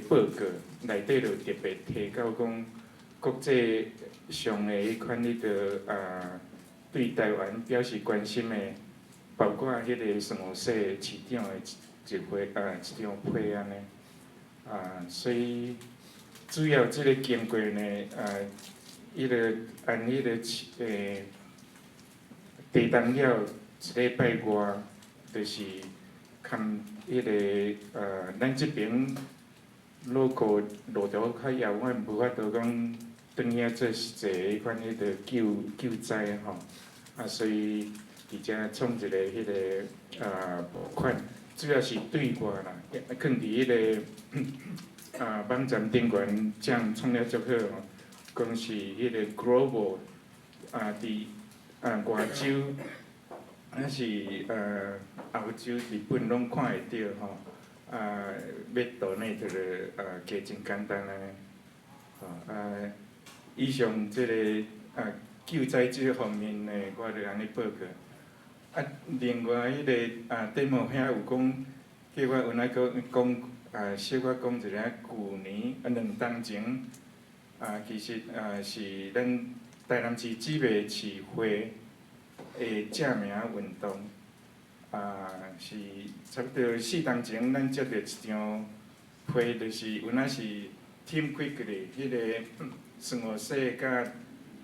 报告内底就特别提到讲，国际上的迄款对台湾表示关心的，包括迄个圣荷西市长的一张批安尼，所以主要即个经过呢，伊就按迄个地动了一礼拜外，就是看迄个咱这边路途较遥远，无法度讲转遐做实际迄款迄个救灾吼，所以伫遮创一个迄个募款，主要是对外啦，放伫迄个网站顶悬，这样创了足好吼，讲是迄个 global 伫外州，是欧洲、日本拢看会到吼，要岛内就是加真简单安尼，以上即个救灾这方面呢，我就安尼报告。另外迄个题目遐有讲，叫我有哪个讲小可讲一下，旧年2当前，其实是咱台南市姊妹市会的正名运动，是差不多4当前，咱接到一张批，就是有哪是 Team Quickly 迄个圣荷西甲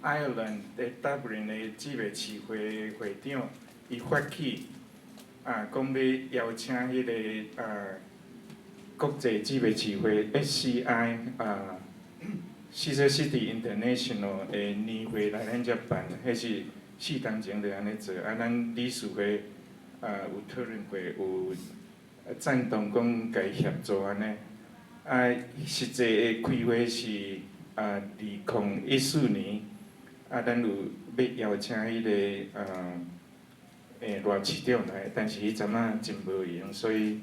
Ireland 的 Dublin 的姊妹市会会长，伊发起讲要邀请迄个国际姊妹市会 SCI Sister City International 的年会来咱遮办，迄是4当前就安尼做，咱理事会有讨论过，有赞同讲甲伊协助安尼。实际的开会是2014年，咱有要邀请迄个赖市长来，但是迄阵仔真无闲，所以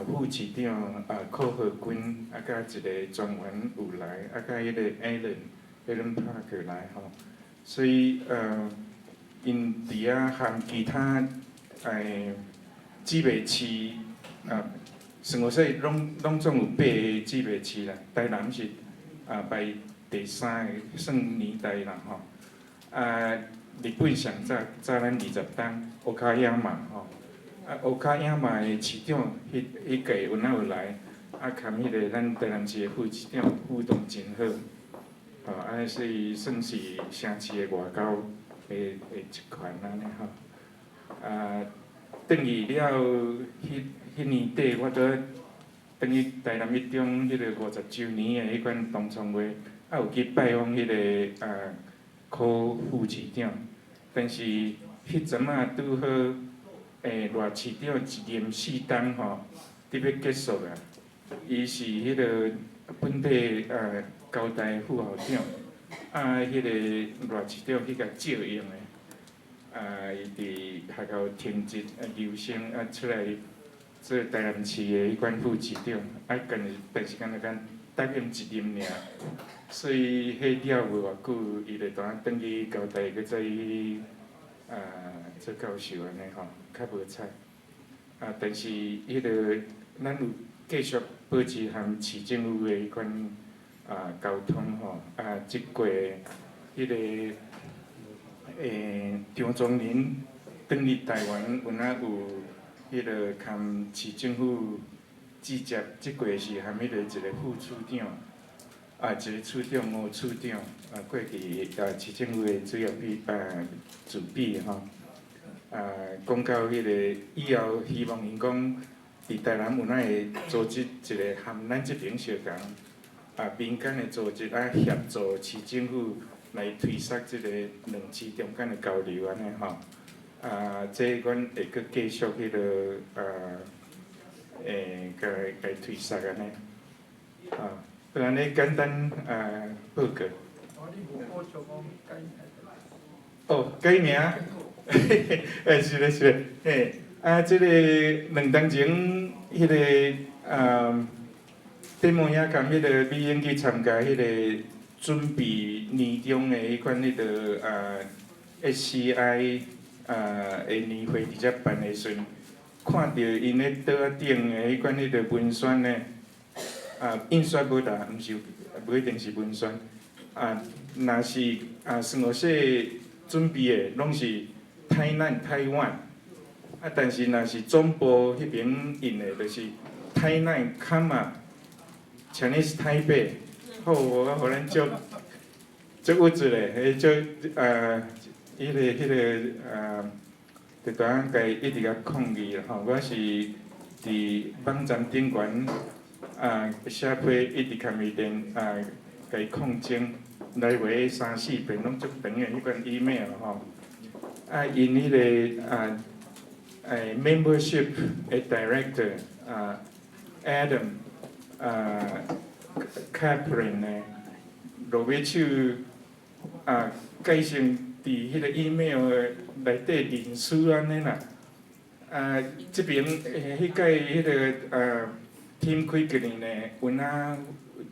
副市长柯浩君甲一个专员有来，甲迄个 Alan Parker 来吼，所以因伫遐含其他姊妹市圣荷西拢总有8个姊妹市啦，台南是排第3个，算年代啦吼。日本上早咱20档，乌卡亚马吼，乌卡亚马的市长迄届有哪有来，含迄个咱台南市的副市长互动真好，所以算是城市的外交的一环安尼吼。转去了迄年底，我拄等于台南一中迄个50周年的迄款同窗会，有去拜访迄个柯副市长，但是迄阵仔拄好赖市长一任4当吼，伫要结束啊，伊是迄个本地交代副校长，迄个赖市长去甲借用的。伊伫学校停职留声出来做台南市的迄款副市长，但是敢答应一任尔，所以迄了无偌久，伊就当转去交代，佮再做教授安尼吼，较无彩。但是迄个咱有继续保持含市政府的迄款交通吼，即过迄个。张宗仁转去台湾，有哪有迄个含市政府直接，即过是含迄个一个副处长，一个处长、5处长，过去市政府的主要主笔吼，讲到迄个以后，希望因讲伫台南有哪会组织一个含咱这边相共，民间的组织协助市政府。来推塞即个2市中间的交流安尼吼，这阮会阁继续迄个甲推塞安尼，不然咧简单报告。改名，是咧是咧，即个2当前迄个题目遐共迄个美英去参加迄个。准备年中的迄款迄个SCI 的年会伫遮办的时阵，看到因咧桌顶的迄款迄个文宣呢，印刷无啦，不一定是文宣。若是圣荷西准备的，拢是台湾。但是若是总部迄边印的，就是台南Chinese 台北。好，我互咱足有趣嘞，足就当家一直甲抗议啦吼。我是伫网站顶悬写批一直甲面顶家抗争，来回3-4遍拢足长的迄款 email 吼。因迄个membership 的 director Adam Kaplan 呢，落尾手介绍伫迄个 email 内底认输安尼啦。这边迄届迄个team 开个呢，有哪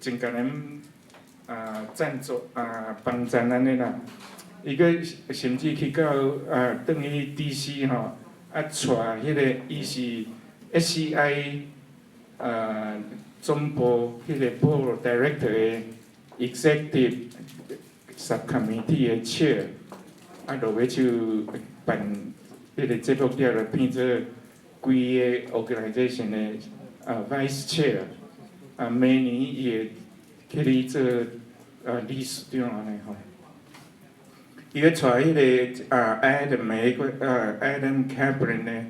真甲咱赞助帮赞安尼啦。伊个甚至去到转去 DC 吼，带迄个伊是 SCI 总部迄个 board director 的 executive subcommittee 的 chair， 落尾就办迄个节目了，就变做规个 organization 的vice chair， 每年伊会去哩做理事长安尼吼。伊个带迄个Adam Kaplan 呢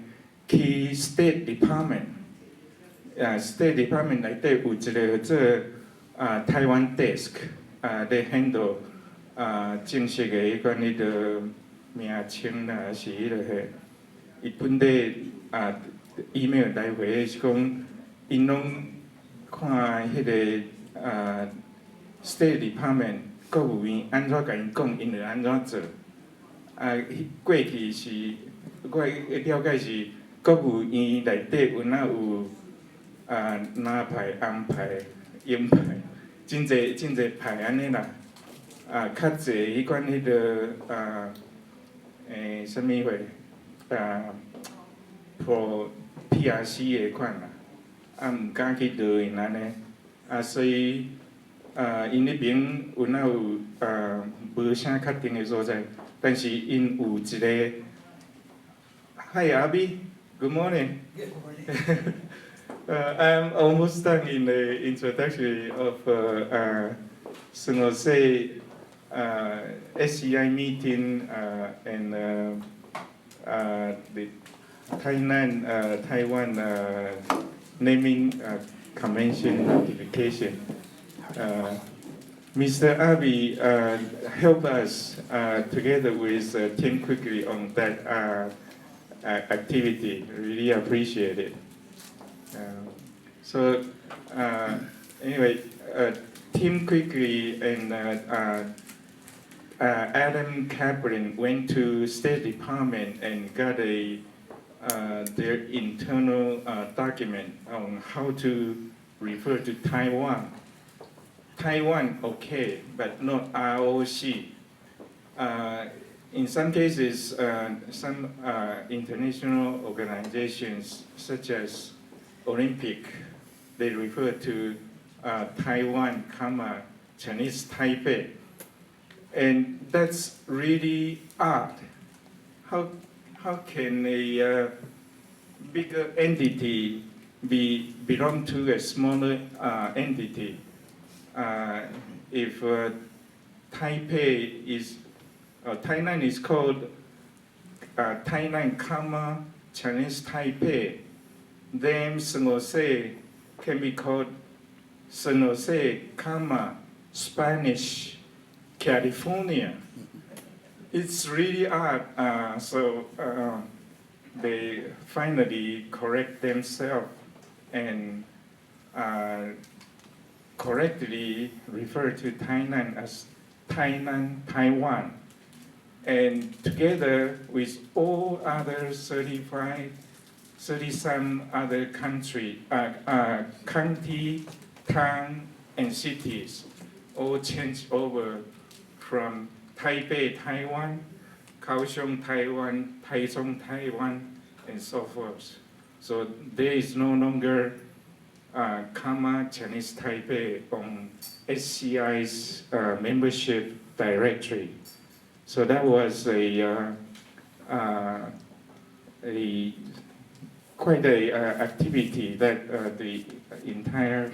去 State Department。State Department 内底有一个做台湾 desk， 来 handle 正式的迄款迄个名称啦，是迄个伊本地email 来回是讲，因拢看迄个State Department 国务院安怎甲因讲，因会安怎做。过去是我了解是国务院内底有哪有。蓝牌、红牌、银牌，真侪牌安尼啦。较侪迄款迄个什物货，Pro PRC 的款啦，毋敢去落因安尼。所以因迄边有哪有无啥确定的所在，但是因有一个，Hi Abby, good morning. I'm almost done in the introduction of San Jose SCI meeting and the Taiwan naming convention notification. Mr. Abe helped us together with Tim quickly on that activity. Really appreciate it. So anyway, Tim quickly and Adam Kaplan went to State Department and got their internal document on how to refer to Taiwan. Taiwan, okay, but not ROC. In some cases, some international organizations, such as Olympic, they refer to Taiwan, Chinese Taipei, and that's really odd. How can a bigger entity belong to a smaller entity? If Taipei is Tainan is called Tainan, Chinese Taipei, then San Jose can be called San Jose, Spanish California. It's really odd. So they finally correct themselves and correctly refer to Tainan as Tainan, Taiwan. And together with all other 30-some other county, town, and cities, all changed over from Taipei, Taiwan, Kaohsiung, Taiwan, Taichung, Taiwan, and so forth. So there is no longer Comma Chinese Taipei on SCI's membership directory. So that was quite a activity that the entire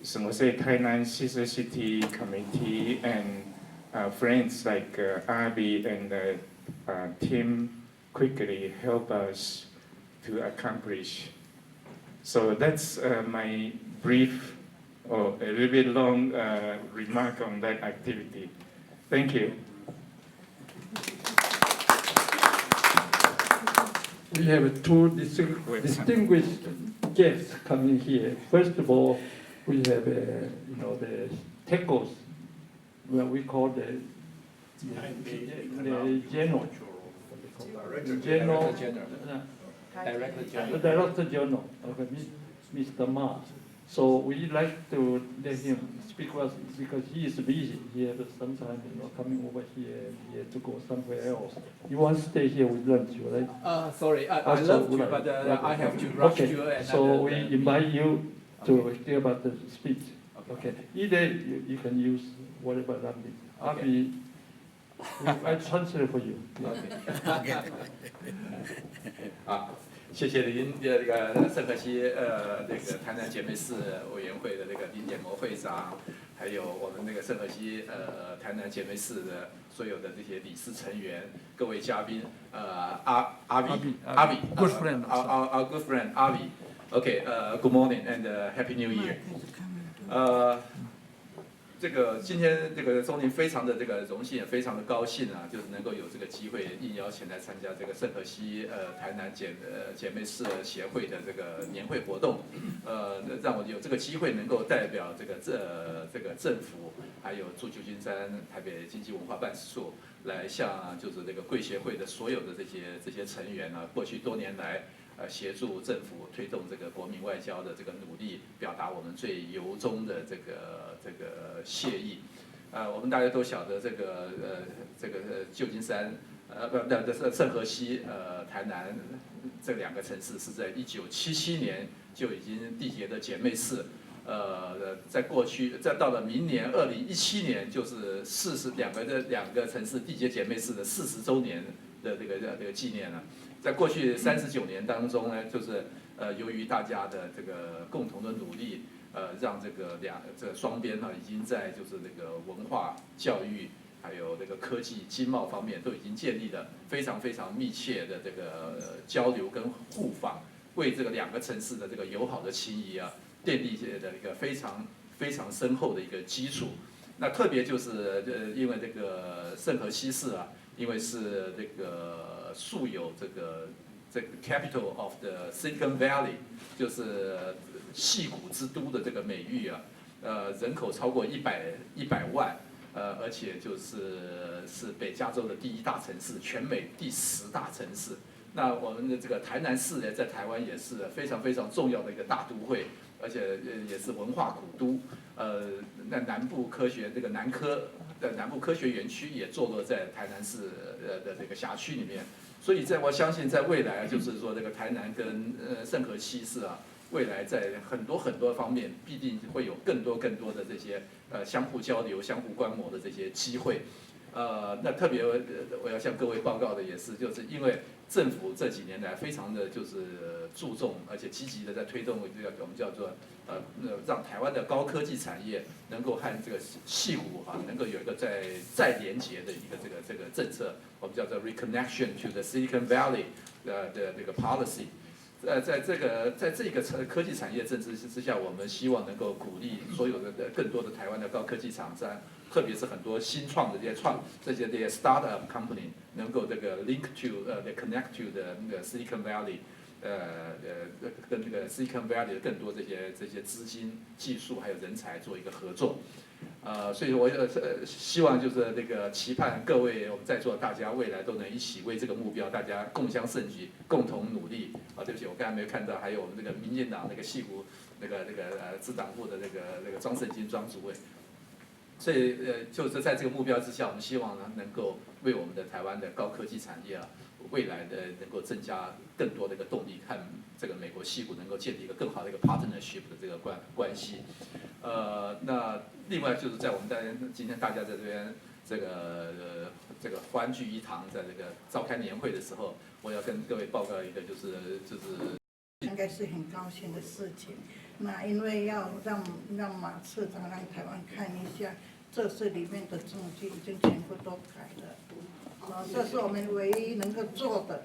Jose-Tainan Sister City Committee and friends like Abby and Tim quickly help us to accomplish. So that's my brief or a little bit long remark on that activity. Thank you. We have two distinguished guests coming here. First of all, we have the tacos, what we call the general. Director General, okay, Mr. Ma. So we like to let him speak with us because he is busy. He has some time, coming over here. He has to go somewhere else. You want to stay here with lunch, right? Sorry, I love to, but I have to rush okay. to another. So we invite you to hear about the speech. Okay. Either you can use whatever language. Okay. I translate for you. Okay. 好，谢谢您这个圣荷西那个台南姐妹市委员会的那个林典谋会长，还有我们那个圣荷西台南姐妹市的所有的这些理事成员，各位嘉宾，阿比 good friend, our good friend 阿比 ，OK， good morning and happy new year， 这个今天这个钟林非常的这个荣幸，也非常的高兴啊，就是能够有这个机会应邀前来参加这个圣荷西台南姐妹市协会的这个年会活动，让我有这个机会能够代表这个政府，还有驻旧金山台北经济文化办事处来向就是这个贵协会的所有的这些成员啊，过去多年来。协助政府推动这个国民外交的这个努力，表达我们最由衷的这个谢意。我们大家都晓得这个旧金山圣荷西台南这两个城市是在1977年就已经缔结的姐妹市。在过去，到了明年2017年，就是两个城市缔结姐妹市的40周年的这个纪念了。在过去39年当中呢，就是由于大家的这个共同的努力，让这个双边呢，已经在就是这个文化、教育，还有这个科技、经贸方面都已经建立了非常非常密切的这个交流跟互访，为这个两个城市的这个友好的情谊啊，奠定的一个非常非常深厚的一个基础。那特别就是因为这个圣荷西市啊，因为是这个素有这个 capital of the Silicon Valley， 就是矽谷之都的这个美誉啊，人口超过100万，而且是北加州的第1大城市，全美第10大城市。那我们的这个台南市呢，在台湾也是非常非常重要的一个大都会，而且也是文化古都。那南部科学这个南科的南部科学园区也坐落在台南市的这个辖区里面，所以我相信在未来就是说这个台南跟圣荷西市啊，未来在很多方面必定会有更多的这些相互交流、相互观摩的这些机会。那特别我要向各位报告的也是，就是因为政府这几年来非常的就是注重，而且积极的在推动这个我们叫做让台湾的高科技产业能够和这个矽谷啊能够有一个再连结的一个这个政策，我们叫做 reconnection to the Silicon Valley 的这个 policy。在这个科技产业政策之下，我们希望能够鼓励所有的更多的台湾的高科技厂商，特别是很多新创的这些 startup company 能够这个 link to connect to 的那个 Silicon Valley， 跟这个 Silicon Valley 的更多这些资金、技术还有人才做一个合作。所以我希望就是那个期盼各位我们在座大家未来都能一起为这个目标大家共襄盛举，共同努力。对不起，我刚才没有看到，还有我们这个民进党那个矽谷那个自党部的那个庄胜金庄主委。所以就是在这个目标之下，我们希望呢能够为我们的台湾的高科技产业啊未来的能够增加更多的一个动力，看这个美国矽谷能够建立一个更好的一个 partnership 的这个关系。那另外就是在我们今天大家在这边这个欢聚一堂，在这个召开年会的时候，我要跟各位报告一个就是应该是很高兴的事情。那因为要让马市长让台湾看一下，这次里面的证据已经全部都改了。这是我们唯一能够做的。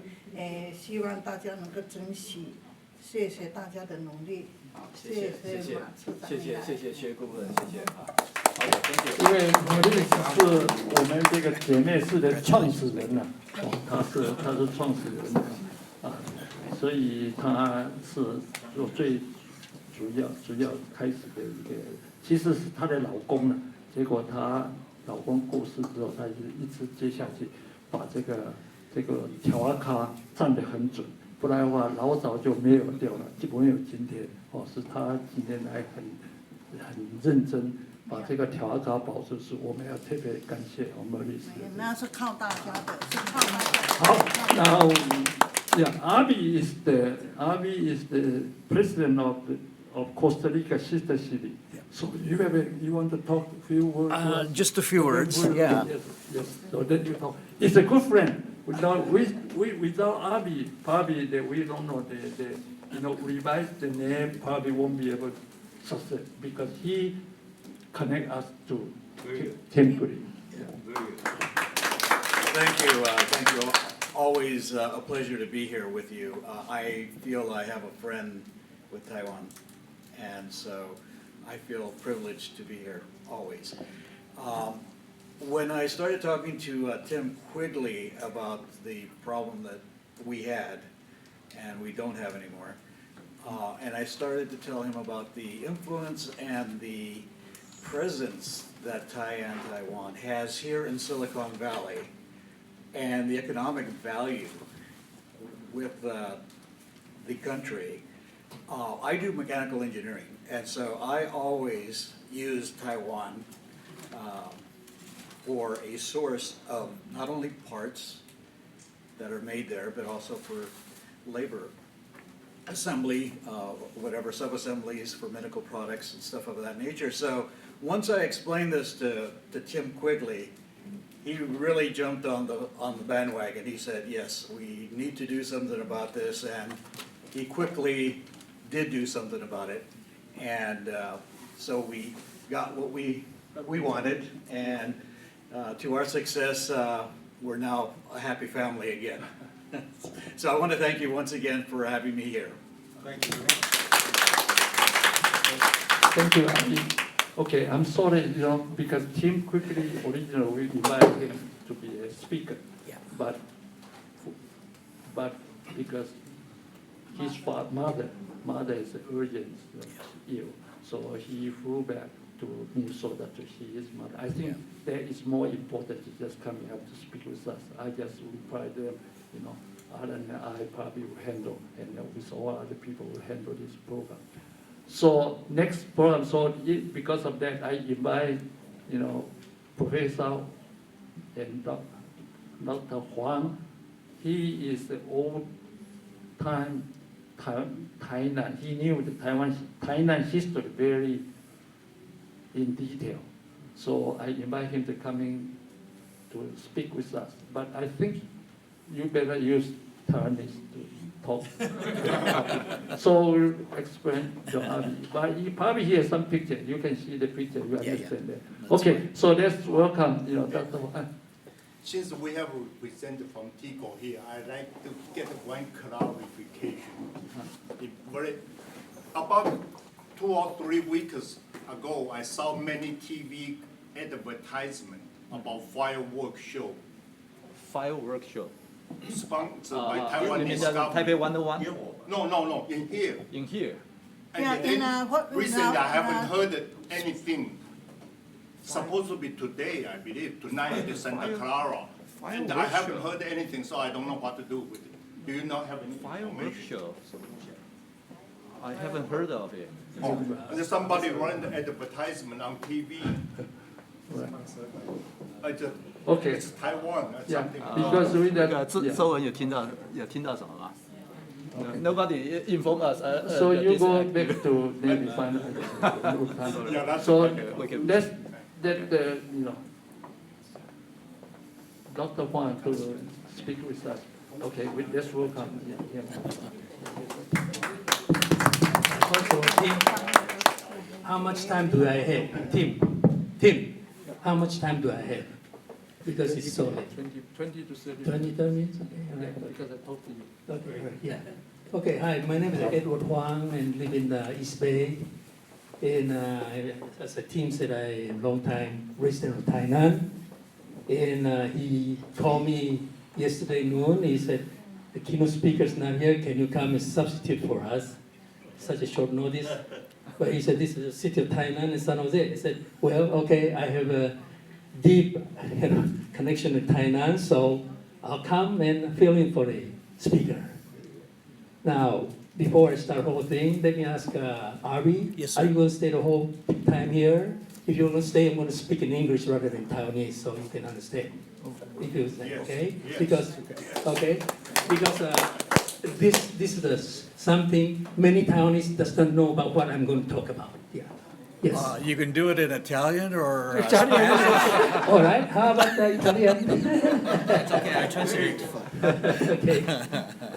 希望大家能够珍惜，谢谢大家的努力。谢谢马市长。谢谢薛顾问，谢谢啊。因为我律师是我们这个姐妹市的创始人呐，他是创始人啊，所以他是最主要开始的一个，其实是她的老公呢，结果她老公过世之后，她就一直接下去，把这个条阿卡站得很准，不然的话老早就没有掉了，就没有今天。是她今天来很认真。把这个条阿卡保持住，我们要特别感谢我们律师。那是靠大家的，是靠大家。好，然后，Avi is the president of Costa Rica sister city. So you want to talk a few words? Just a few words. Yeah. Yes. So then you talk. It's a good friend. Without Avi, probably we don't know revise the name. Probably won't be able to succeed because he connect us to Tim Goody. Thank you. Always a pleasure to be here with you. I feel I have a friend with Taiwan, and so I feel privileged to be here always. When I started talking to Tim Quigley about the problem that we had, and we don't have anymore, and I started to tell him about the influence and the presence that Taiwan has here in Silicon Valley and the economic value with the country. I do mechanical engineering, and so I always use Taiwan for a source of not only parts that are made there, but also for labor assembly, whatever sub-assemblies for medical products and stuff of that nature. So once I explained this to Tim Quigley, he really jumped on the bandwagon. He said, yes, we need to do something about this, and he quickly did do something about it. And so we got what we wanted, and to our success, we're now a happy family again. So I want to thank you once again for having me here. Thank you. Thank you, Avi. Okay, I'm sorry, because Tim Quigley originally we invited him to be a speaker, Yeah. but because his mother is urgent ill, so he flew back to Minnesota to see his mother. I think that is more important to just coming up to speak with us. I just reply them, Alan and I probably will handle, and with all other people will handle this program. So next program, because of that, I invite, Professor and Dr. Huang. He is the old-time Tainan. He knew the Tainan history very in detail. So I invite him to come in to speak with us. But I think you better use Taiwanese to talk. So we'll explain your Avi. But he probably has some picture. You can see the picture. You understand that. Okay, fine. So let's welcome, Dr. Huang. Since we have a representative from TICO here, I'd like to get one clarification. About 2 or 3 weeks ago, I saw many TV advertisements about fireworks show. Fireworks show. Sponsored by you Taiwanese mean the government. Taipei 101? No, in here. In here. Recently, I haven't heard anything. Supposed to be today, I believe, tonight in Santa Clara. And I haven't heard anything, so I don't know what to do with it. Do you not have any Fireworks information? show. I haven't heard of it. And somebody ran the advertisement on TV. Right. Okay. It's Taiwan or Yeah, something. because with 那 that, 个 yeah. 周文有听到什么吗？Nobody inform us. So you go back to maybe find Yeah, that's So okay. that you know, Dr. Huang to speak with us. Okay, let's welcome him. Also, Tim, how much time do I have? Tim, how much time do I have? Because it's so late. 20 to 30. 30 minutes? Okay, all right. Because I talked to you. Okay, right, yeah. Okay, hi, my name is Edward Huang and live in the East Bay. And as a team said, I am a long time resident of Tainan. And he called me yesterday noon. He said, the keynote speaker's not here. Can you come and substitute for us? Such a short notice. But he said, this is the city of Tainan and San Jose. I said, well, okay, I have a deep connection with Tainan, so I'll come and fill in for the speaker. Now, before I start the whole thing, let me ask Ari, Yes, sir. are you going to stay the whole time here? If you're going to stay, I'm going to speak in English rather than Taiwanese so you can understand. If you say, Yes, okay? yes. Because this is something many Taiwanese does not know about what I'm going to talk about. Yeah. Yes. You can do it in Italian or All right. How about the Italian? It's okay, I translate. Okay.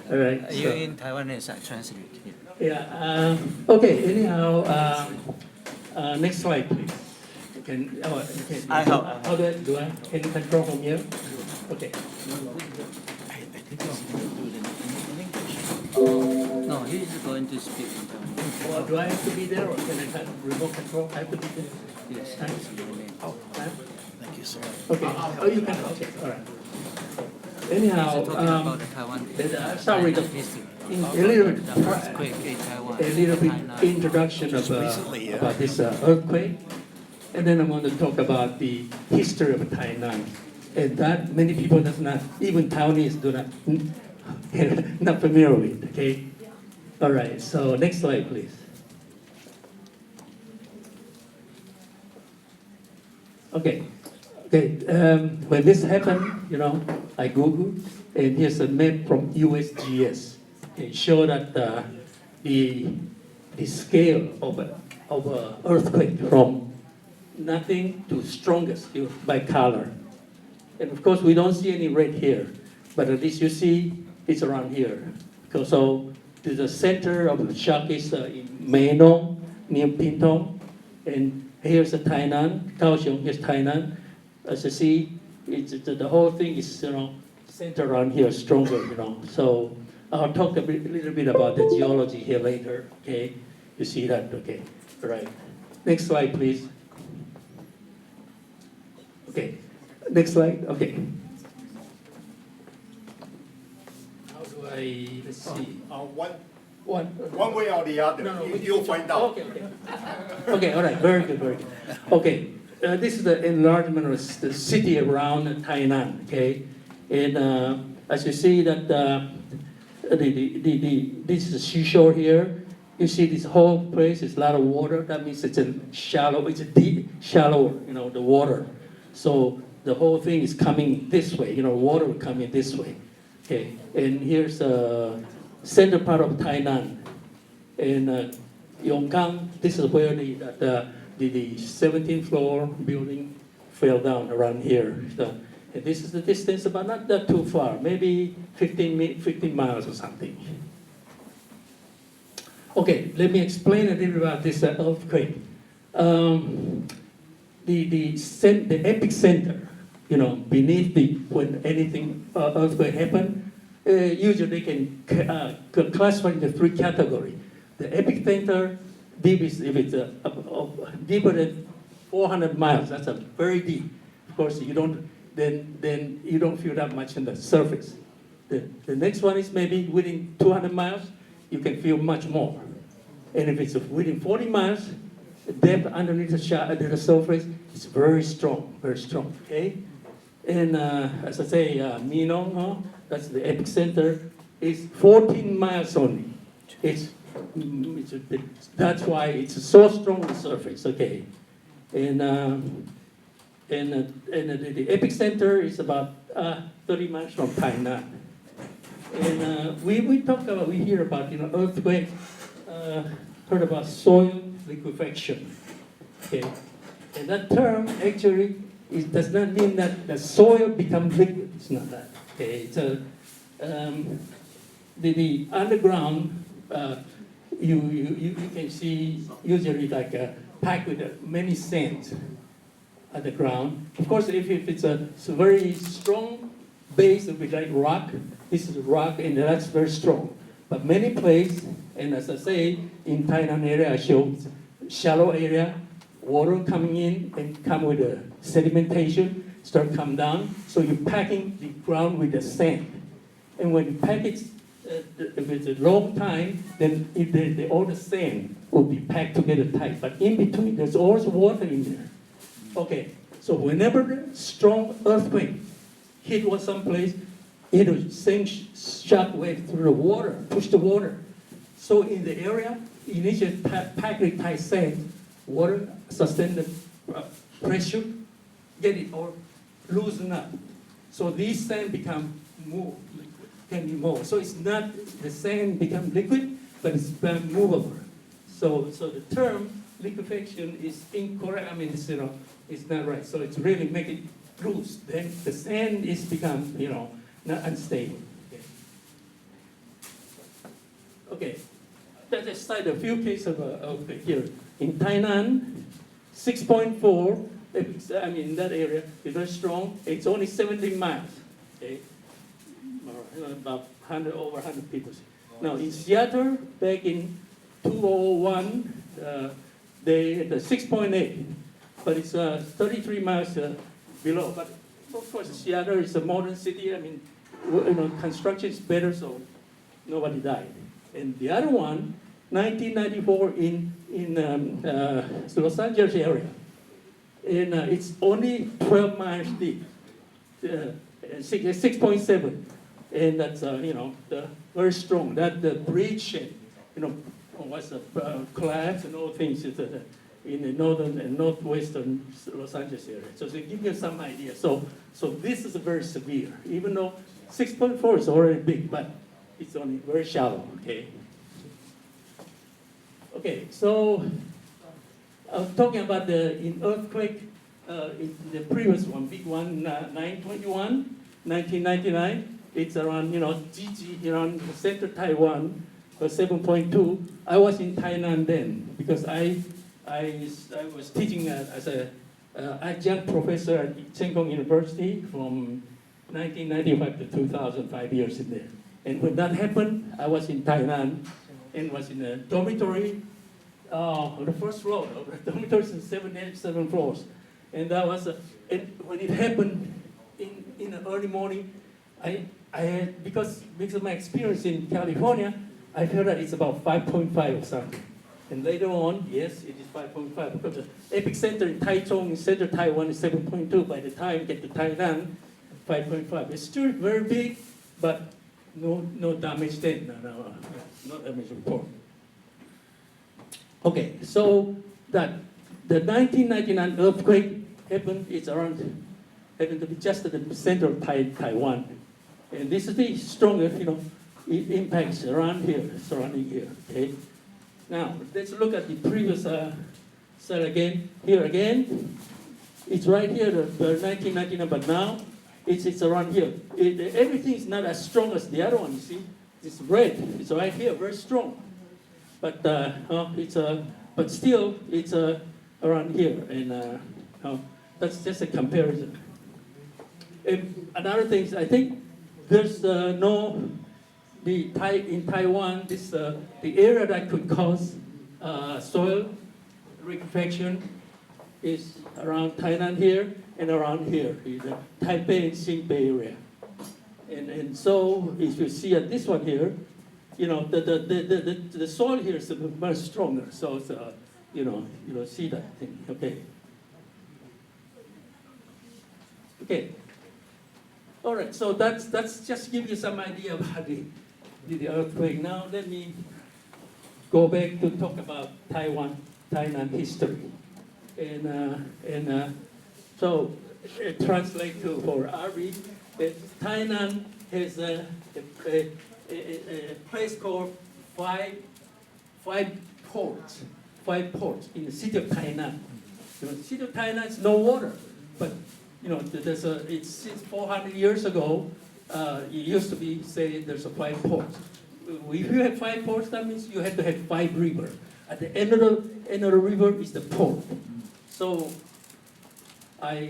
All right. You so- in Taiwanese, I translate. Yeah. Okay. Anyhow, next slide, please. I have- How do I? Can you control from here? Okay. No, he is going to speak in Taiwanese. Well, do I have to be there, or can I have remote control? I have to be there. Yes, Thanks. yes. Thank you, sir. Okay. Oh, you can. Okay. All right. Anyhow, He's talking about the Taiwan. sorry, Taiwan history. a little bit. The earthquake in Taiwan. A little bit Tainan. introduction of, recently, yeah. about this earthquake, and then I'm going to talk about the history of Tainan, and that many people does not, even Taiwanese do not, not familiar with. Okay, all right. So next slide, please. Okay, when this happened, you know, I Googled, and here's a map from USGS. It showed that the scale of a earthquake from nothing to strongest by color. And of course, we don't see any red here, but at least you see it's around here. So the center of the shock is in Meinong, near Pintong, and here's the Tainan, Kaohsiung, here's Tainan. As you see, the whole thing is, you know, centered around here, stronger, you know. So I'll talk a little bit about the geology here later, okay? You see that, okay? All right. Next slide, please. Okay. Next slide, okay. How do I, let's see. One way or the other, you'll find out. Okay, okay. Okay, all right, very good, very good. Okay, this is the enlargement of the city around Tainan, okay? And as you see that this is the seashore here. You see this whole place is a lot of water. That means it's a deep, shallow, you know, the water. So the whole thing is coming this way, you know, water will come in this way. Okay, and here's the center part of Tainan. And Yonggang, this is where the 17th floor building fell down around here. So, and this is the distance, but not that too far, maybe 15 miles or something. Okay, let me explain a little bit about this earthquake. The epicenter, you know, beneath when anything earthquake happen, usually can classify into 3 categories. The epicenter, deep is if it's deeper than 400 miles. That's a very deep. Of course, you don't then you don't feel that much in the surface. The next one is maybe within 200 miles, you can feel much more. And if it's within 40 miles, the depth underneath the surface is very strong, okay? And as I say, Minong, that's the epicenter, is 14 miles only. That's why it's so strong on the surface, okay? And the epicenter is about 30 miles from Tainan. And we hear about earthquake, heard about soil liquefaction. Okay, and that term actually does not mean that the soil becomes liquid. It's not that. Okay, it's the underground. You can see usually like packed with many sands at the ground. Of course, if it's a very strong base, it would be like rock. This is rock, and that's very strong. But many places, and as I say, in Tainan area, I show shallow area, water coming in and come with a sedimentation, start come down. So you're packing the ground with the sand. And when you pack it, if it's a long time, then all the sand will be packed together tight. But in between, there's always water in there. Okay, so whenever the strong earthquake hit some place, it will send shock wave through the water, push the water. So in the area, initially packed with tight sand, water sustain the pressure, get it all loosen up. So these sand become more liquid, can be more. So it's not the sand become liquid, but it's movable. So the term liquefaction is incorrect. I mean, it's not right. So it's really make it loose. Then the sand is become, not unstable. Okay. Let's just cite a few cases of here. In Tainan, 6.4, I mean, in that area, is very strong. It's only 17 miles. Okay. About over 100 people. Now, in Seattle, back in 2001, they had a 6.8, but it's 33 miles below. But of course, Seattle is a modern city. I mean, construction is better, so nobody died. And the other one, 1994 in Los Angeles area, and it's only 12 miles deep, 6.7, and that's very strong. That the bridge, was collapsed and all things in the northern and northwestern Los Angeles area. So to give you some idea, so this is very severe. Even though 6.4 is already big, but it's only very shallow. Okay, so I was talking about in earthquake, in the previous one, big one, 9/21, 1999. It's around, GG, around central Taiwan, 7.2. I was in Tainan then because I was teaching as an adjunct professor at Cheng Kung University from 1995 to 2000, 5 years in there. And when that happened, I was in Tainan and was in a dormitory on the first floor. The dormitory is in 7 floors. And that was, and when it happened in the early morning, I had, because of my experience in California, I felt that it's about 5.5 or something. And later on, yes, it is 5.5 because the epicenter in Taichung in central Taiwan is 7.2. By the time you get to Tainan, 5.5. It's still very big, but no damage then. No damage report. Okay, so the 1999 earthquake happened. It's happened to be just at the center of Taiwan, and this is the strongest, it impacts surrounding here. Okay. Now let's look at the previous slide again. Here again, it's right here, the 1999, but now it's around here. Everything is not as strong as the other one. You see, it's red. It's right here, very strong. But but still it's around here, and that's just a comparison. And another thing is, I think there's in Taiwan, the area that could cause soil liquefaction is around Tainan here and around here, the Taipei and Xinbei area. And so if you see at this one here, the soil here is much stronger. So it's, you see that thing, okay? Okay. All right, so that's just give you some idea about the earthquake. Now let me go back to talk about Tainan history. And So, translate to for Ari, Tainan has a place called five ports in the city of Tainan. The city of Tainan is no water, but it's since 400 years ago. It used to be say there's a 5 ports. If you have 5 ports, that means you have to have 5 rivers. At the end of the river is the port. So I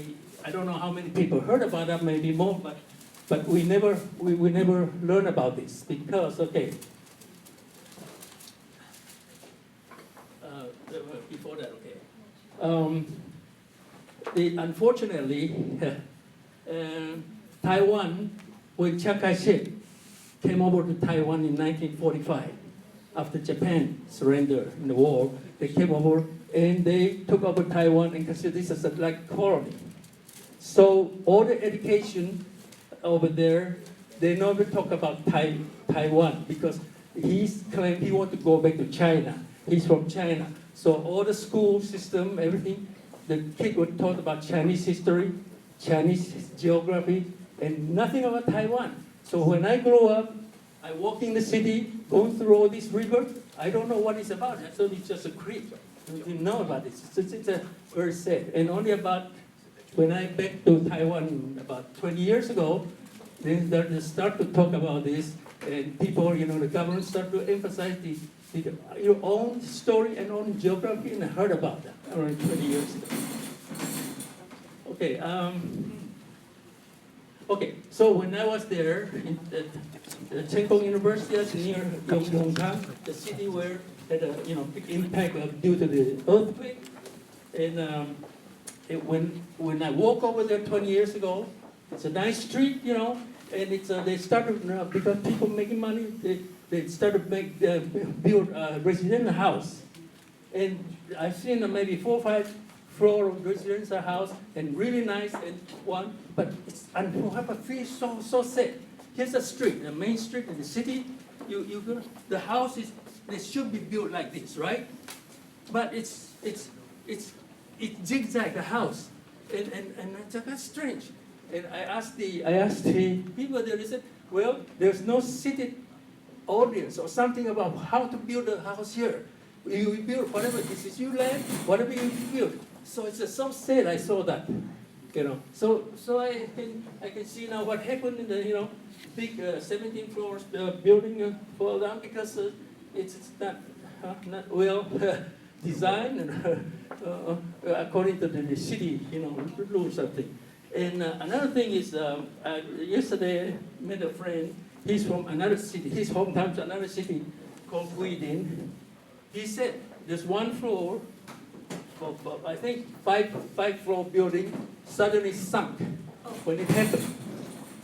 don't know how many people heard about that, maybe more, but we never learn about this because before that unfortunately Taiwan, when Chiang Kai-shek came over to Taiwan in 1945 after Japan surrendered in the war, they came over and they took over Taiwan and considered this as a like colony. So all the education over there, they never talk about Taiwan because he claimed he wanted to go back to China. He's from China. So all the school system, everything, the kid were taught about Chinese history, Chinese geography, and nothing about Taiwan. So when I grow up, I walk in the city, going through all these rivers. I don't know what it's about. I thought it's just a creek. I didn't know about this. It's very sad. And only about when I back to Taiwan about 20 years ago, then they start to talk about this, and people, the government start to emphasize your own story and own geography, and I heard about that around 20 years ago. Okay, so when I was there in the Cheng Kung University, that's near Yongkang, the city where had a big impact due to the earthquake, and when I walk over there 20 years ago, it's a nice street, and it's they started because people making money, they started build a residential house, and I've seen maybe 4 or 5 floor of residential house and really nice and one, but it's I feel so sad. Here's a street, the main street in the city. The house is they should be built like this, right? But it's zigzag the house, and that's strange. And I asked the people there. They said, well, there's no city ordinance or something about how to build a house here. You build whatever, this is your land, whatever you build. So it's so sad. I saw that, So I can see now what happened in the big 17 floors building fall down because it's not well designed and according to the city rules something. And another thing is yesterday I met a friend. He's from another city. His hometown is another city called Guidin. He said there's one floor of I think five floor building suddenly sunk when it happened.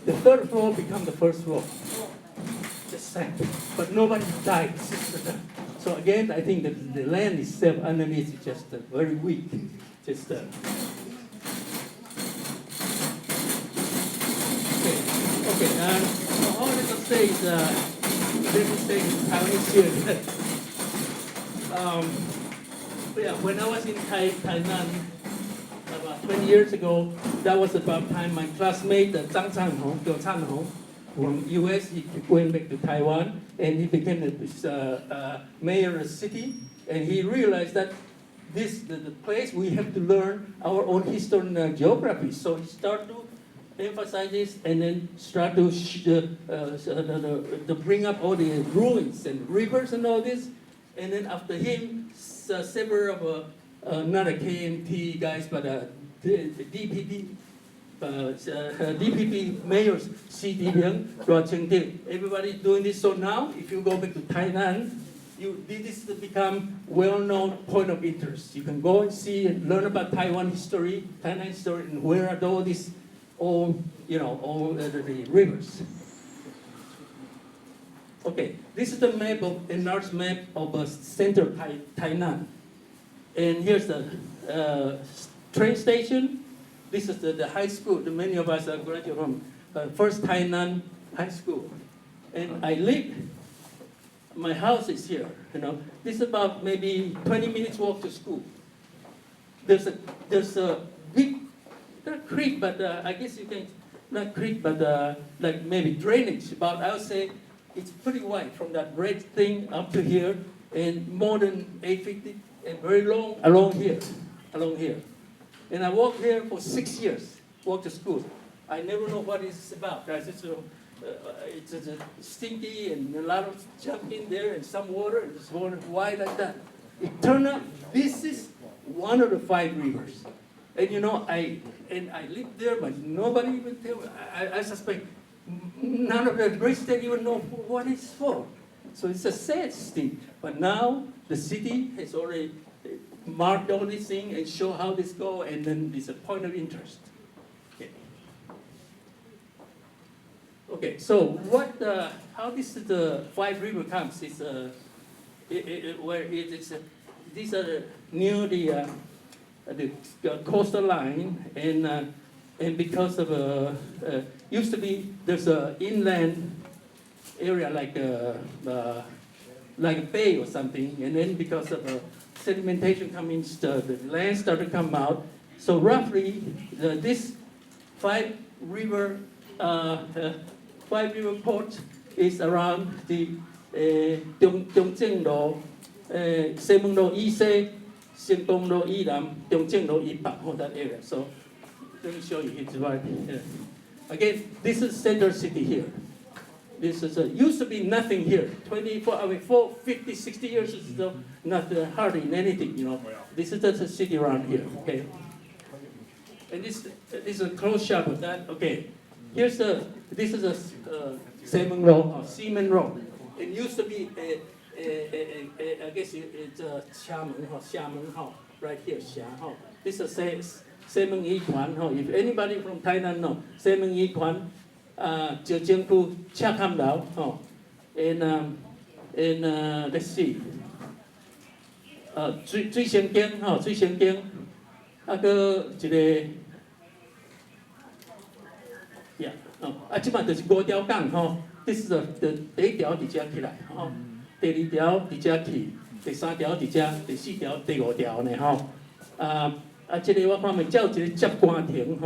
The 3rd floor became the 1st floor. Just sank, but nobody died. So again, I think that the land itself underneath is just very weak. Just okay. All I can say is let me say Taiwanese here. When I was in Tainan about 20 years ago, that was about time my classmate Zhang Chanhong from U.S. he went back to Taiwan and he became the mayor of the city, and he realized that the place we have to learn our own history and geography. So he started to emphasize this and then start to bring up all the ruins and rivers and all this. And then after him, several of not a KMT guys, but DPP mayors, Xi Jinping, Chua Cheng-ting, everybody doing this. So now, if you go back to Tainan, this has become well-known point of interest. You can go and see and learn about Taiwan history, Tainan history, and where are all these, all the rivers. Okay, this is the map of enlarged map of center Tainan, and here's the train station. This is the high school. Many of us are graduated from First Tainan High School, and I live. My house is here. This is about maybe 20 minutes walk to school. There's a big not creek, but I guess you can, not creek, but like maybe drainage. But I would say it's pretty wide from that red thing up to here, and more than 850, and very long along here. And I worked here for 6 years, walked to school. I never know what it's about. It's stinky and a lot of junk in there and some water, and it's water wide like that. It turned out this is one of the 5 rivers. And I lived there, but nobody even tell me. I suspect none of the residents even know what it's for. So it's a sad thing. But now the city has already marked all these things and show how this go, and then it's a point of interest. Okay, so how this the 5 river comes is where it is. These are near the coastal line, and because of used to be there's a inland area like a bay or something, and then because of sedimentation coming, the land started to come out. So roughly, this 5 river port is around the Trung正路、西门路以西、成功路以南、中正路以北 that area. So let me show you here. Again, this is center city here. This is used to be nothing here. 50, 60 years ago, not hardly anything. This is the city around here. Okay. And this is a close shot of that. Okay. This is a Semen Road or Seaman Road. It used to be I guess it's Xiamen right here. This is Semen Yiquan. If anybody from Thailand know Semen Yiquan, Jiangku Chakam Lao. And let's see. 最先间最先间，一个。即摆就是5条港这是第1条伫遮起来第2条伫遮去，第3条伫遮，第4条、第5条呢这个我看咪有一个接官亭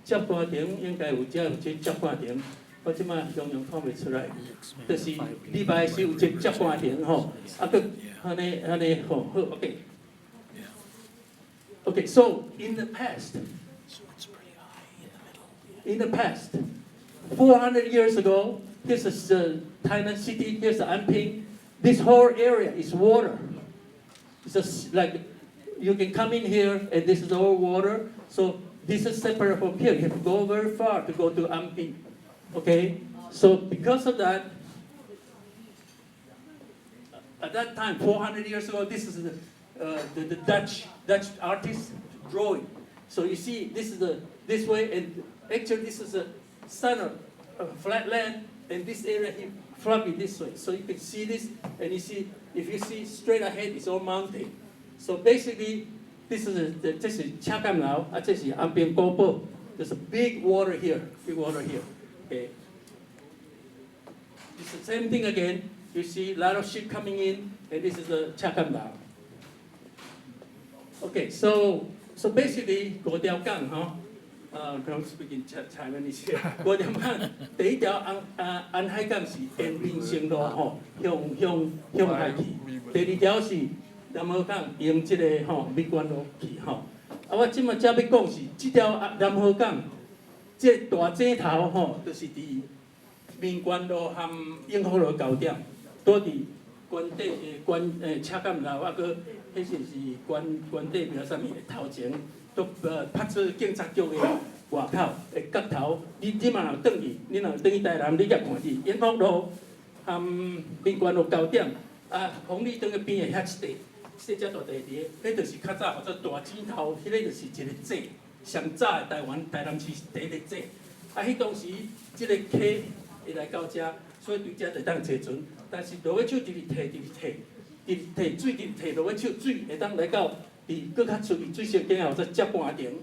接官亭应该有这接官亭，我即摆形容看袂出来，就是礼拜是有一个接官亭安尼好 OK. So in the past. In the past, 400 years ago, this is Tainan City, here's Anping. This whole area is water. It's just like, you can come in here and this is all water. So this is separate from here. You have to go very far to go to Anping. Okay? So because of that, at that time, 400 years ago, this is the Dutch artist drawing. So you see, this is this way, and actually this is a center of flat land, and this area here floppy this way. So you can see this, and you see, if you see straight ahead, it's all mountain. So basically, this is Chakam now. This is Amping Kopo. There's a big water here. Okay. It's the same thing again. You see a lot of ship coming in, and this is the Chakam now. Okay, so basically, 5条港don't speak in Chinese here. 5条港，第1条安海港是延平城路向海去，第2条是南河港用这个美观路去我即马要讲是这条南河港，这大井头就是伫美观路和永福路交点，多伫官邸车港路个，迄是官邸名啥物头前。都拍出警察局的外口的角头，你嘛若转去，你若转去台南，你也看去永福路和民权路交点红绿灯的边的遐一块，这只大地伫，迄就是较早叫做大井头，迄个就是一个井，上早的台南市第1个井。迄当时这个溪会来到遮，所以对遮会当坐船，但是落尾手直直摕水，落尾手水会当来到。搁较出去最先见后，再接官亭，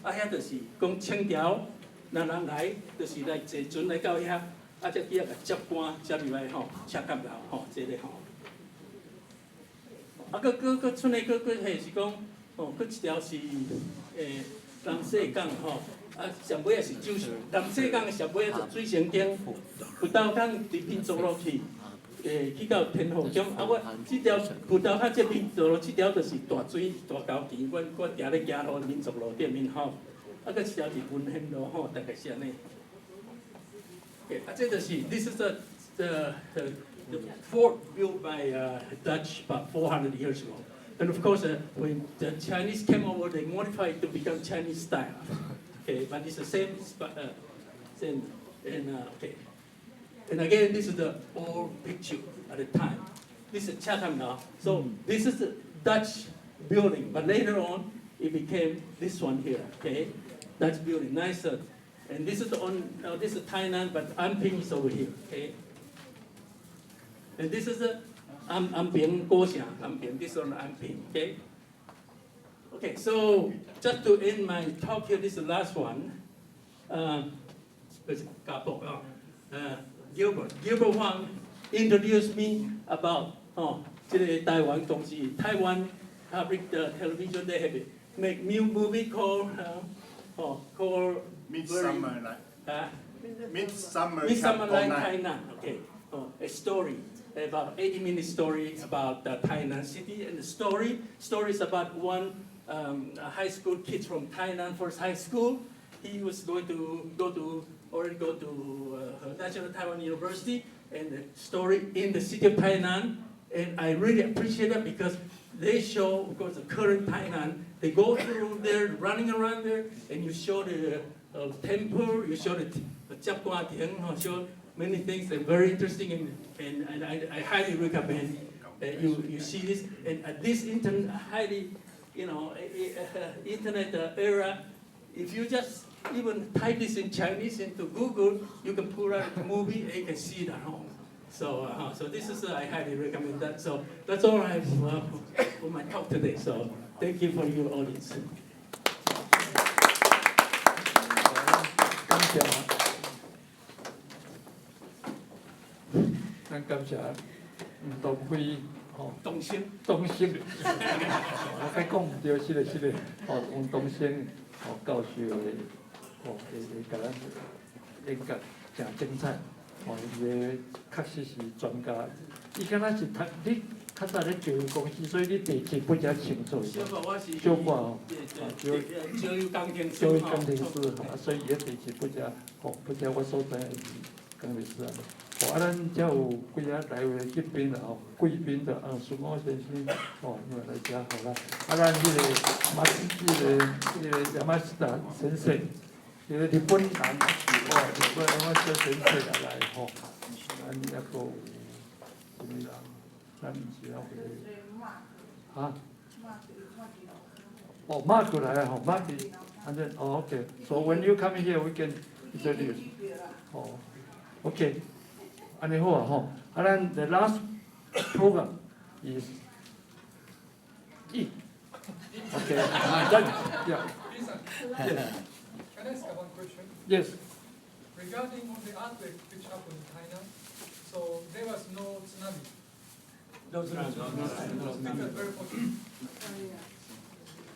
遐就是讲清朝，人来就是来坐船来到遐，才去甲接官，才入来车港楼这个搁出来搁迄是讲，搁一条是南势港吼，上尾也是酒泉。南势港上尾就水城顶，葡萄港伫民族路去，去到天后宫。我这条葡萄港这民族路，这条就是大水大沟渠，我定咧行路民族路顶面吼。搁一条是文献路吼，大概是安尼。这就是 this is the fort built by Dutch about 400 years ago. And of course, when the Chinese came over, they modified it to become Chinese style. Okay, but it's the same, same, and okay. And again, this is the old picture at the time. This is Chatham now. So this is the Dutch building, but later on, it became this one here. Okay, Dutch building, nicer. And this is this is Tainan, but Anping is over here. Okay. And this is the Anping Goxiang, Anping. This one Anping. Okay. Okay. So just to end my talk here, this is the last one. Gilbert Huang introduced me about Taiwan 东西. Taiwan public television, they have make new movie called called Midsummer Night Tainan. Okay, a story about 80-minute story about the Tainan city, and the stories about one high school kid from Tainan First High School. He was going to go to National Taiwan University, and the story in the city of Tainan. And I really appreciate that because they show, of course, the current Tainan. They go through there, running around there, and you show the temple, you show the Jiapgua Tian, show many things that are very interesting, and I highly recommend you see this. And at this highly, internet era, if you just even type this in Chinese into Google, you can pull out a movie and you can see it at home. So, so this is I highly recommend that. So that's all I have for my talk today. So thank you for your audience. 咱感谢董辉董先，我该讲对，是的，王董先教授的会甲咱演讲真精彩，伊个确实是专家，伊敢若是你较早咧教育公司，所以你第一本才清楚。小可教育钢琴师，所以伊个第一本才不才我所知是钢琴师啊。咱才有几来位嘉宾啦，贵宾的孙武先生，因为来遮好啦。咱迄个亚麻斯达先生，迄个日本人，日本亚麻斯先生来咱抑个有什么人？咱毋是要Mark 来啊，Mark， and then okay. So when you come here, we can introduce. Okay. 安尼好啊咱 the last program is eat. Okay. Done. Yeah. Can I ask one question? Yes. Regarding on the earthquake which happened in China, so there was no tsunami. No tsunami. Very fortunate.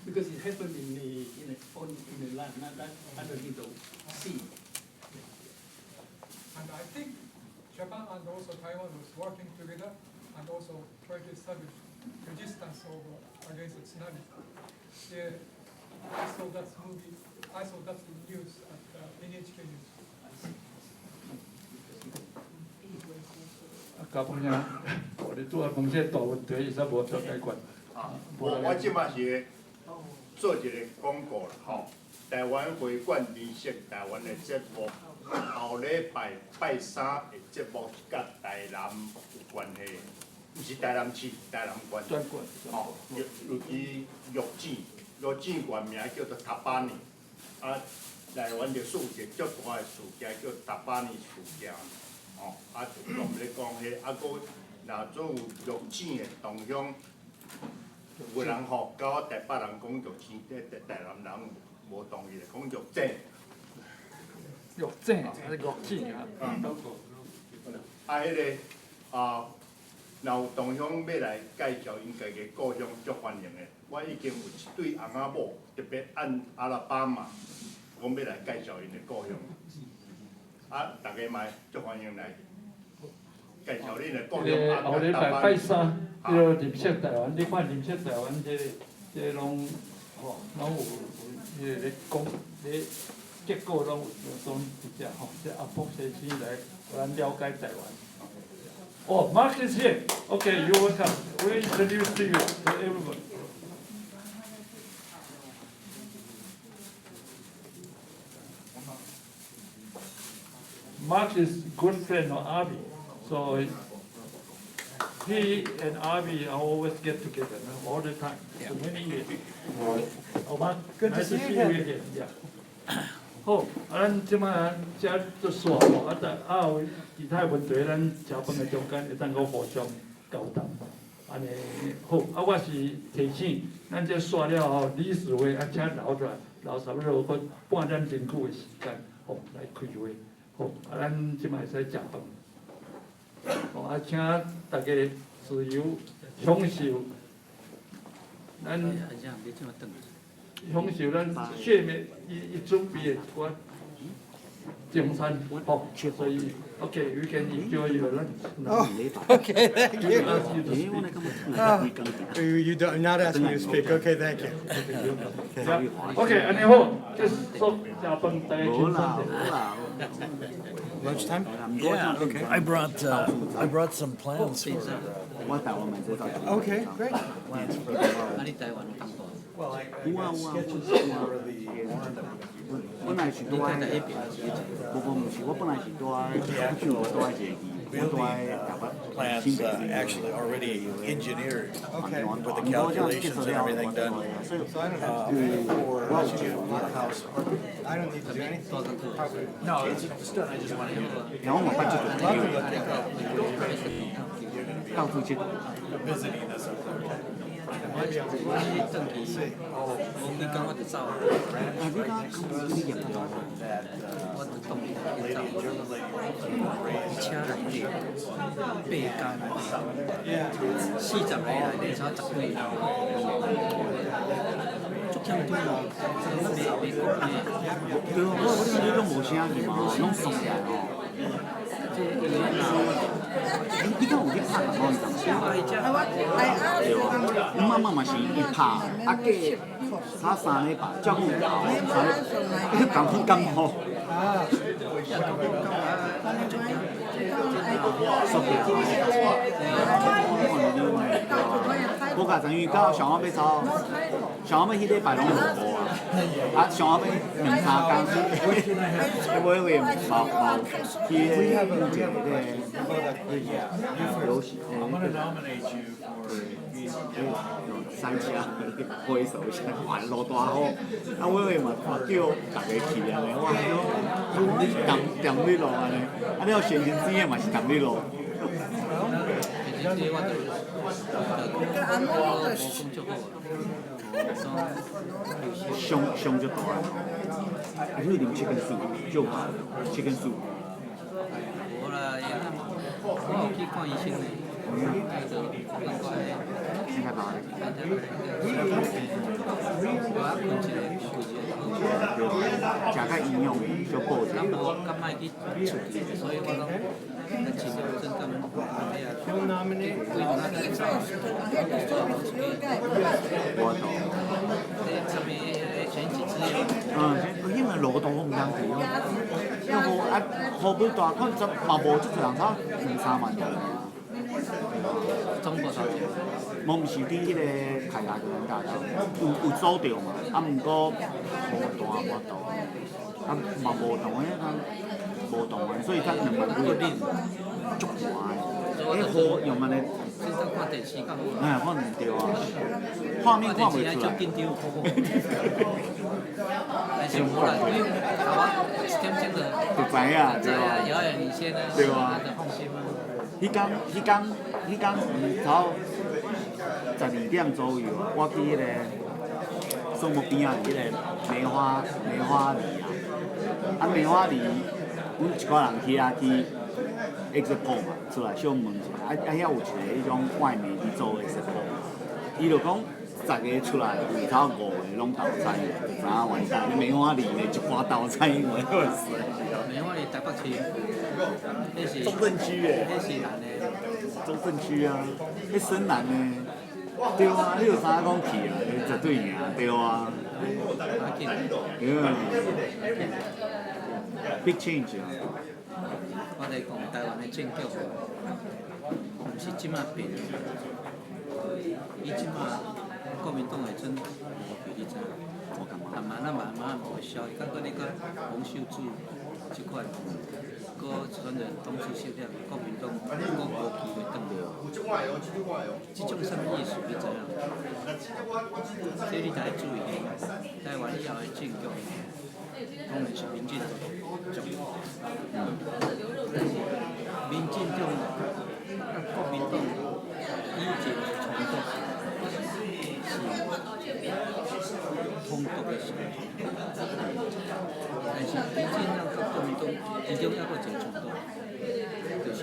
Because it happened in the land, not underneath the sea. And I think Japan and also Taiwan was working together and also trying to establish resistance against the tsunami. Yeah, I saw that movie. I saw that news at NHK News. 交朋友，我哋做问些大问题，伊才无得解决。我即马是做一个广告啦，台湾会馆联席台湾的节目，后礼拜拜三的节目是甲台南有关系，毋是台南市，台南县。专管。尤其玉井原名叫做塔巴尼，台湾历史有一个足大的事件叫塔巴尼事件。就用咧讲迄，搁若做有玉井的同乡，有人甲我台北人讲玉井，台南人无同意，讲玉井。玉井还是玉井啊？迄个若有同乡要来介绍因家己故乡，足欢迎的。我已经有一对翁仔某特别按阿拉巴马，讲要来介绍因的故乡。啊，大家嘛足欢迎来介绍恁的故乡。后礼拜拜三，迄个林色台湾，你看林色台湾这拢吼，拢有迄个咧讲咧结构拢有种比较吼，这阿伯先生来咱了解台湾。Oh, Mark is here. Okay, you're welcome. We introduce to you to everyone. Mark is good friend of Avi, so he and Avi always get together all the time for many years. Oh, Mark, Good to nice see to you see you again. again. Yeah. 好，咱即摆遮就煞吼，有其他问题，咱食饭的中间会当个互相交谈，安尼好。我是提醒，咱这煞了后，理事会请留出来，留差不多半点钟久的时间，好来开会。好，咱即摆使食饭。好，请大家自由享受，咱享受咱下面伊准备的一寡中餐，好，所以 OK, you can enjoy your lunch. Oh, okay, thank you. Ask you to speak. You don't, not asking me to speak. Okay, thank you. OK, 安尼好，结束食饭，大家轻松点。Lunchtime? Yeah, okay. I brought some plans for. Okay, great. Plans for the. Well, I got sketches for the barn that we're gonna do. 我本来是 plans actually already engineered. Okay. With the calculations and everything done. So I don't have to do for the house. I don't need to do anything. No, it's done. I just want to. Visiting this up there. Maybe I'll see.我甲陈宇到上晚要走，上晚迄礼拜拢有无啊？上晚要两三工，我会冇游戏。I'm gonna nominate you for. 三车挥手一下，哇，落大雨，啊，我会嘛叫大家去安尼，哇，淡水路安尼，啊，你要先前子的嘛是淡水路。上足大，啊，你啉chicken soup，就chicken soup。无啦，我去看医生嘞。你看哪里？食较营养的，小补者。敢卖去出去，所以我讲，尽量真敢我懂。什么选举之类。因为路途唔通去咯。然后啊，河北大概就嘛无即多人差2-3万人。中国大陆。我毋是伫迄个凯达格兰大道，有走着嘛，啊，毋过无大无大，啊嘛无同诶，无同诶，所以才2万几个人，足大诶，迄雨用安尼。看电视看无？哎，看唔着啊，画面看袂出来。还是无啦，因为我1点钟就知影，对啊。遥远领先啊，对啊。放心啊。迄天头12点左右，我去迄个树木边仔，迄个梅花梨啊，梅花梨，阮一寡人去去 expo 嘛，出来小问一下，遐有一个迄种外面去做 expo， 伊就讲10 10个出来，里头5个拢投蔡，就知影完蛋。你梅花里的一寡投蔡英文，我死。梅花里台北市，迄是中正区诶，迄是南的。中正区啊，迄深南的，对啊，你有啥讲去啊？你绝对赢，对啊。Big change 啊！我来讲台湾的政局，毋是即马变，伊即马国民党的阵无比你知，慢慢无消，伊感觉你个洪秀柱即款，搁选择当时设立国民党，我无机会登了。即种啥物意思你知影？所以你得注意，台湾以后的政局。当然是民进党重要，但是民进党甲国民党以前的冲突是统独的时候，但是民进党甲国民党其中还佫一个冲突，就是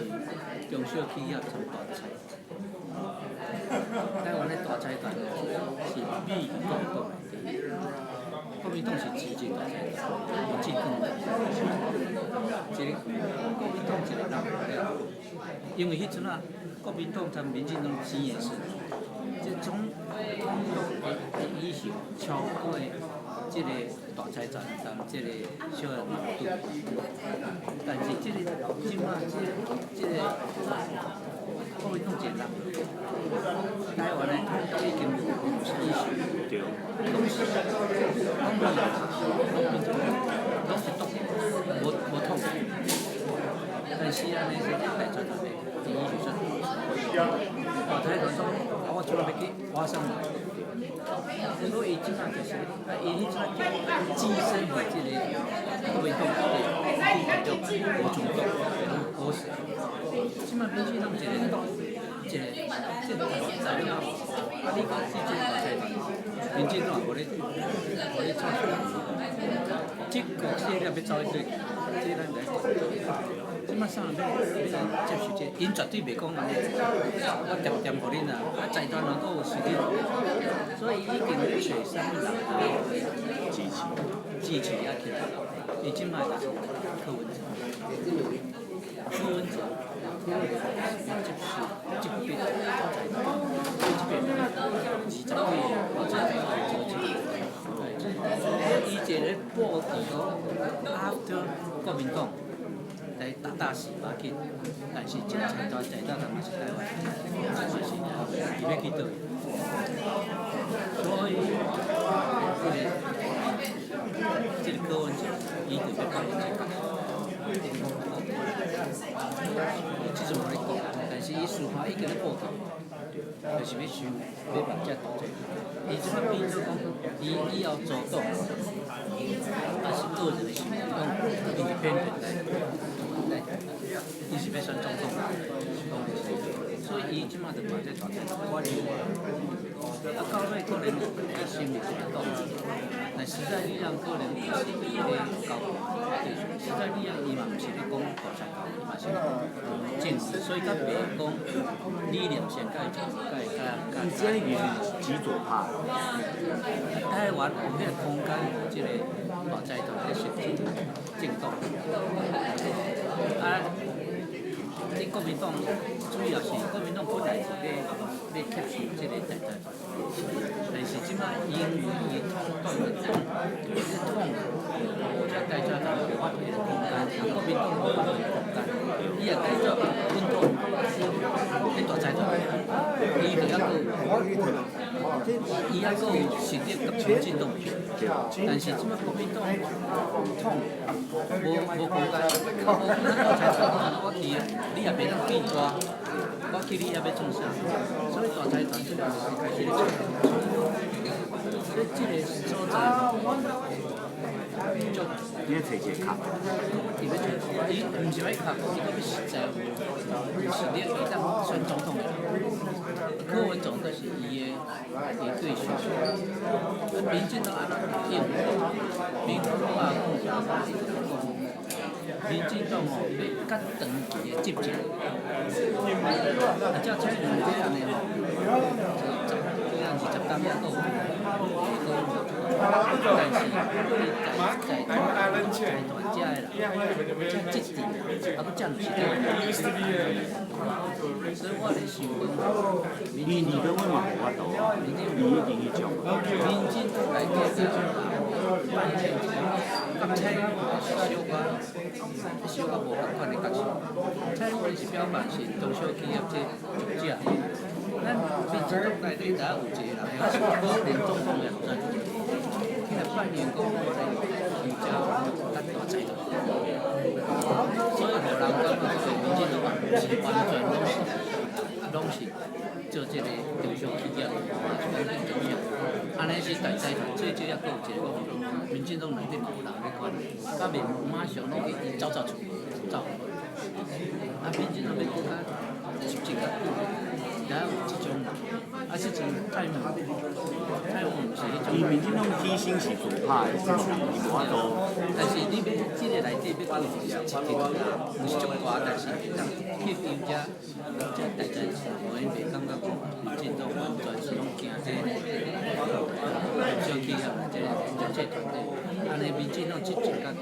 中小企业争大财。台湾的大财团是美国党内底。国民党是支持大财团，民进党一个国民党一个人，因为迄阵啊，国民党跟民进党钱的是，即种统独的意识超过即个大财团同即个小的矛盾，但是即个即马即个国民党一个人，台湾的统独已经不是意识。对，拢是，拢是独，无统。但是安尼是大财团的第一就是，大财团说，我出来要去挖生嘛，所以即马就是，伊迄阵跻身为即个国民党的无主党，无实。即马民进党一个党，一个即个财团，你讲是即个大财团。民进党无咧创出，即个势力要走去对，即咱来讲，即马啥人要接受这，因绝对袂讲安尼，我点互恁啊，财团能够实力，所以已经咧找啥物人支持也起来，伊即马就是柯文哲，接受这边财团，这边20几或者。伊一个报道讲 ，after 国民党来大洗马紧，但是这财团他嘛是台湾，这嘛是伊要去倒，所以这个柯文哲伊就要扮演这个角色，即阵我咧讲，但是伊事后已经咧报道。就是要收，要把这大财团。伊即摆变做讲，伊以后做党，也是个人的想法，讲伊偏来，伊是要选总统，所以伊即摆就把这大财团管理好。啊，到尾可能伊心里想到，但实在力量可能是伊咧搞，实在力量伊嘛毋是咧讲大财团，伊嘛是政治，所以较袂讲理念上甲伊讲。你这里面极左派，台湾有迄个空间，即个大财团咧设置政党，啊，你国民党主要是国民党本来是要吸收即个大财团，但是即摆因为伊这大财团有法迄个空间，啊，国民党无法迄个空间，伊也改做本土迄大财团。伊就还佫，伊还佫有实力甲民进党票，但是即摆国民党统无空间，大财团我去，你也袂当变大，我去你也要创啥，所以大财团即个就是开始咧创，所以即个所在。就你要找一个卡，伊要找，伊毋是要卡，伊个要实在有实力，伊当选总统。柯文哲就是伊的对手，民进党安怎应？民进党啊，民进党哦，要较长期的执政，啊，照蔡英文这样的吼，这样是10天也够，但是在大家的啦，这这地，啊，佫占有时间，所以我咧想讲，你跟我嘛无法度啊，你已经去讲了。民进党内底扮演甲蔡英文是小可无共款的角色。蔡英文是表办是中小企业这作者，咱民进党内底知影有一个人，是连总统也唔知，去来扮演讲我在休假咱大财团，所以互人感觉说民进党是完全拢是做这个中小企业，是讲中小。安尼是大财团，最少也佫有一个讲，民进党内底嘛有人咧管，甲袂马上拢去走出，走。啊，民进党要更较实际较久，然后有即种人，啊，即阵蔡英文毋是迄种。民进党基薪是自拍的，伊无法度。但是你要即个内底要讲是一定毋是足大，但是当去丢遮大财团，我因袂感觉讲民进党完全是拢行这个。小企业啦，这个经济团队，安尼民进党即种甲，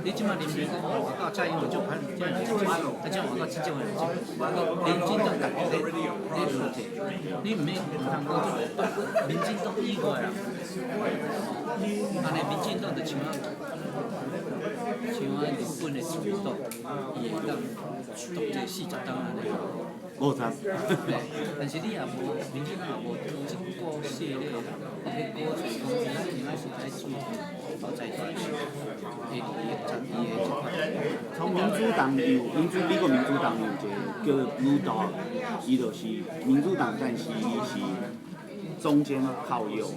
你即马林明讲外口蔡英文就判这样，啊，这外口即种的，民进党家己咧问题，你毋免唔通讲民进党以外人，安尼民进党就像日本的总统，伊会当独这40党安尼。50。但是你也无，民进党也无一个系列咧鼓吹讲，伊是在主大财团伊的这块。从民主党有美国民主党有一个叫 Blue Dog， 伊就是民主党，但是伊是中间靠右，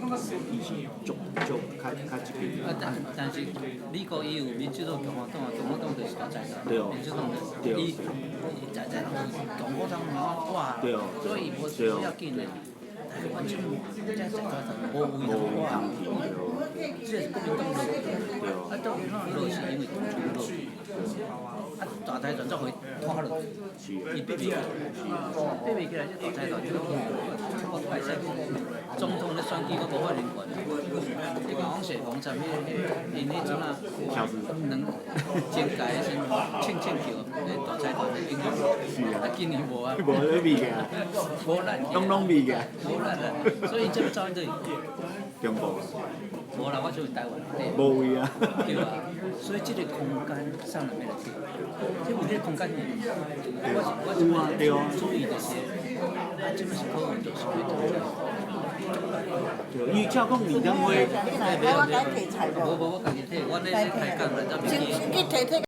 伊是足较一边。啊，但是美国伊有民主党、共和党，共和党就是大财团，民主党就是伊在共和党哇，所以无需要紧的。台湾这财团无位通这是国民党落，啊，到底哪落是因为同处落，啊，大财团才会拖落，伊逼袂起来，这大财团就我摆晒总统咧选举我无法人管，你讲王雪红站因迄阵啊，能前届先庆叫咧大财团的英雄，啊，今年无啊，无咧比个，无咱，拢比个，无咱啊，所以这个走因对。中国。无啦，我就台湾内。无位啊。对啊，所以这个空间上面来去，这有这个空间呢，我就注意这些，啊，这么是可能就是会投资。因为照讲年灯会，无，我家己摕，我咧开讲啦，咱民